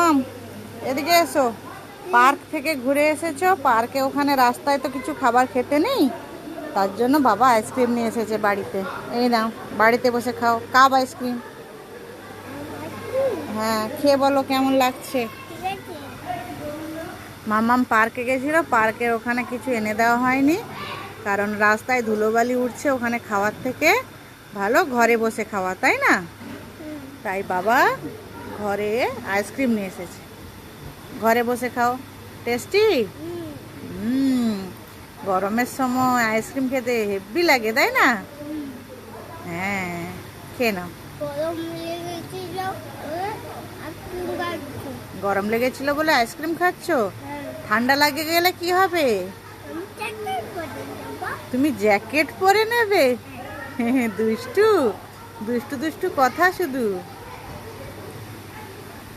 মাম্মাম এদিকে এসো। পার্ক থেকে ঘুরে এসেছো, পার্কে ওখানে রাস্তায় তো কিছু খাবার খেতে নেই, তার জন্য বাবা আইসক্রিম নিয়ে এসেছে বাড়িতে। এই নাও, বাড়িতে বসে খাও কাপ আইসক্রিম। হ্যাঁ, খেয়ে বলো কেমন লাগছে। মাম্মাম পার্কে গেছিল, পার্কের ওখানে কিছু এনে দেওয়া হয়নি, কারণ রাস্তায় ধুলোবালি উঠছে, ওখানে খাওয়ার থেকে ভালো ঘরে বসে খাওয়া, তাই না? তাই বাবা ঘরে আইসক্রিম নিয়ে এসেছে, ঘরে বসে খাও, টেস্টি। গরমের সময় আইসক্রিম খেতে হেভি লাগে, তাই না? হ্যাঁ, খেয়ে নাও। গরম লেগেছিল বলে আইসক্রিম খাচ্ছ? ঠান্ডা লাগে গেলে কি হবে? তুমি জ্যাকেট পরে নেবে? দুষ্টু দুষ্টু দুষ্টু কথা শুধু।